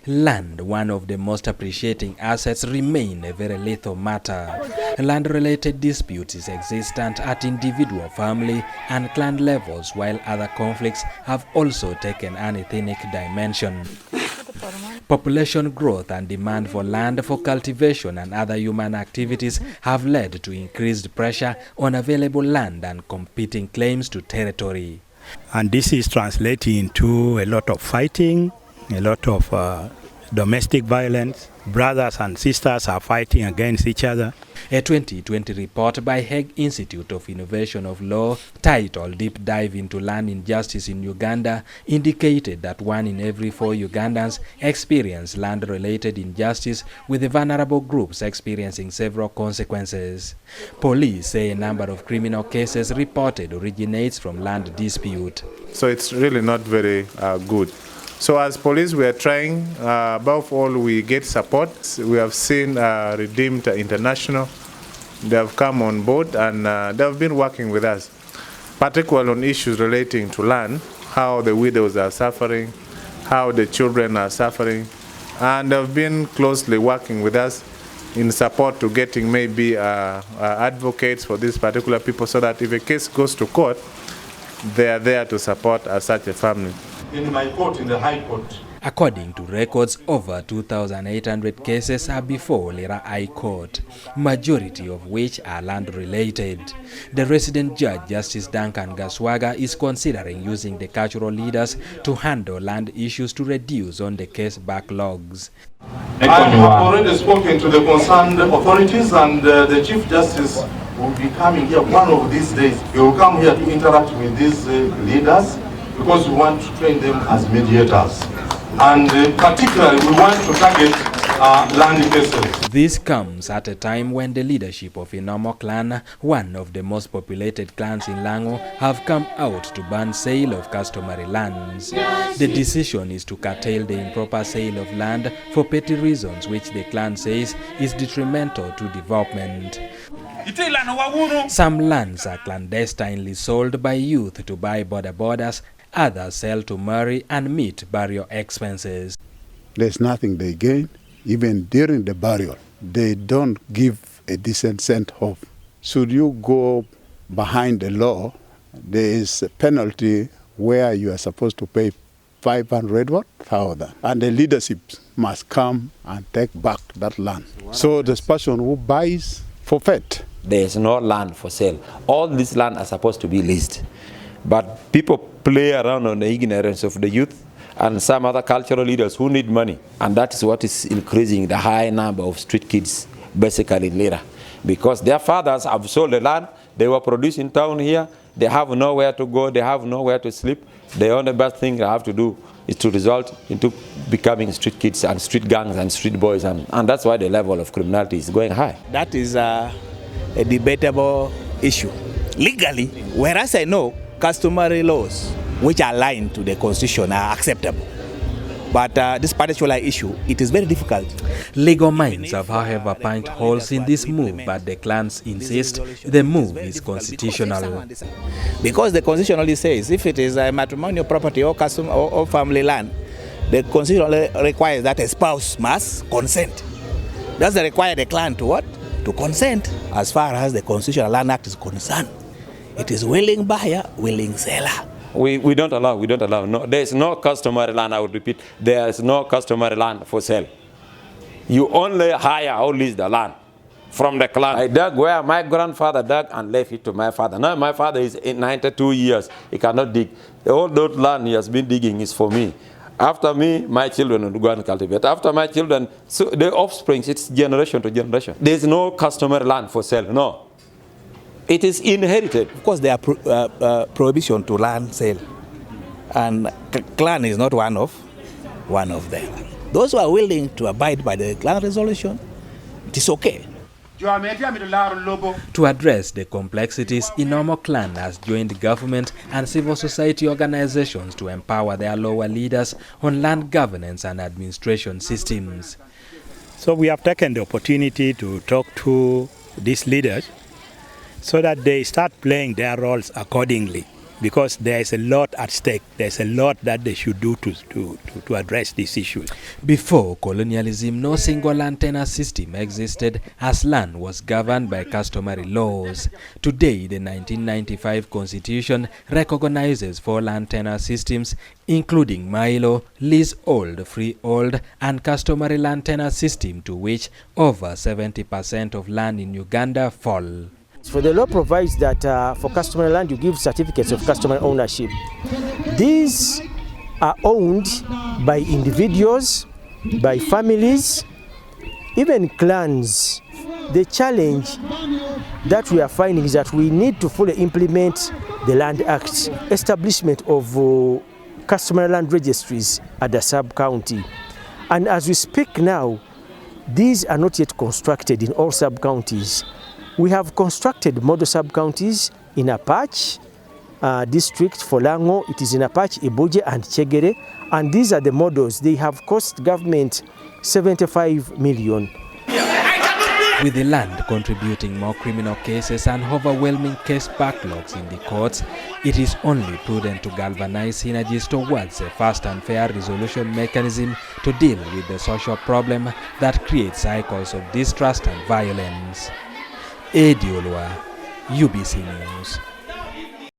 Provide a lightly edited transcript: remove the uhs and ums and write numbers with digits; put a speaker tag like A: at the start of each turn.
A: Land, one of the most appreciating assets, remain a very lethal matter. Land-related disputes is existent at individual, family and clan levels, while other conflicts have also taken an ethnic dimension. Population growth and demand for land for cultivation and other human activities have led to increased pressure on available land and competing claims to territory.
B: And this is translating into a lot of fighting, a lot of domestic violence. Brothers and sisters are fighting against each other.
A: A 2020 report by Hague Institute of Innovation of Law, titled Deep Dive into Land Injustice in Uganda, indicated that 1 in every 4 Ugandans experience land-related injustice, with the vulnerable groups experiencing several consequences. Police say a number of criminal cases reported originates from land dispute.
C: So it's really not very good. So as police, we are trying, above all, we get support. We have seen Redeemed International. They have come on board and they have been working with us, particularly on issues relating to land, how the widows are suffering, how the children are suffering, and they have been closely working with us in support to getting maybe advocates for these particular people, so that if a case goes to court, they are there to support such a family.
D: In my court, in the High Court.
A: According to records, over 2,800 cases are before Lira High Court, majority of which are land-related. The resident judge, Justice Duncan Gaswaga, is considering using the cultural leaders to handle land issues to reduce on the case backlogs.
D: I have already spoken to the concerned authorities, and the Chief Justice will be coming here one of these days. He will come here to interact with these leaders, because we want to train them as mediators. And particularly, we want to target land cases.
A: This comes at a time when the leadership of Inomo clan, one of the most populated clans in Lango, have come out to ban sale of customary lands. The decision is to curtail the improper sale of land for petty reasons, which the clan says is detrimental to development. Some lands are clandestinely sold by youth to buy borders. Others sell to marry and meet burial expenses.
E: There's nothing they gain. Even during the burial, they don't give a decent send off. Should you go behind the law, there is a penalty where you are supposed to pay 500,000, and the leadership must come and take back that land. So this person who buys forfeit.
F: There is no land for sale. All this land are supposed to be leased. But people play around on the ignorance of the youth and some other cultural leaders who need money. And that is what is increasing the high number of street kids, basically in Lira. Because their fathers have sold the land, they were produced in town here, they have nowhere to go, they have nowhere to sleep. The only bad thing they have to do is to result into becoming street kids and street gangs and street boys. And that's why the level of criminality is going high.
G: That is a debatable issue. Legally, whereas I know, customary laws which are aligned to the constitution are acceptable. But this particular issue, it is very difficult.
A: Legal minds have, however, punched holes in this move, but the clans insist the move is constitutional.
G: Because the constitution only says if it is a matrimonial property or custom or family land, the constitution only requires that a spouse must consent. Does it require the clan to what? To consent. As far as the Constitutional Land Act is concerned, it is willing buyer, willing seller.
F: We don't allow. No, there is no customary land, I would repeat. There is no customary land for sale. You only hire or lease the land from the clan. I dug where my grandfather dug and left it to my father. Now my father is 92 years. He cannot dig. All that land he has been digging is for me. After me, my children will go and cultivate. After my children, so the offspring, it's generation to generation. There is no customary land for sale, no. It is inherited.
G: Of course, there are prohibition to land sale, and clan is not one of them. Those who are willing to abide by the clan resolution, it is okay.
A: To address the complexities, Inomo clan has joined government and civil society organizations to empower their lower leaders on land governance and administration systems.
B: So we have taken the opportunity to talk to these leaders so that they start playing their roles accordingly. because there is a lot at stake. There's a lot that they should do to address these issues.
A: Before colonialism, no single land tenure system existed, as land was governed by customary laws. Today, the 1995 Constitution recognizes 4 land tenure systems, including Milo, leasehold, freehold, and customary land tenure system, to which over 70% of land in Uganda fall.
H: For the law provides that for customary land you give certificates of customary ownership. These are owned by individuals, by families, even clans. The challenge that we are finding is that we need to fully implement the Land Act, establishment of customary land registries at the sub-county. And as we speak now, these are not yet constructed in all sub-counties. We have constructed model sub-counties in Apache district for Lango. It is in Apache, Ibuje, and Chegere. And these are the models. They have cost government 75 million.
A: With the land contributing more criminal cases and overwhelming case backlogs in the courts, it is only prudent to galvanize synergies towards a fast and fair resolution mechanism to deal with the social problem that creates cycles of distrust and violence. Ediolwa, UBC News.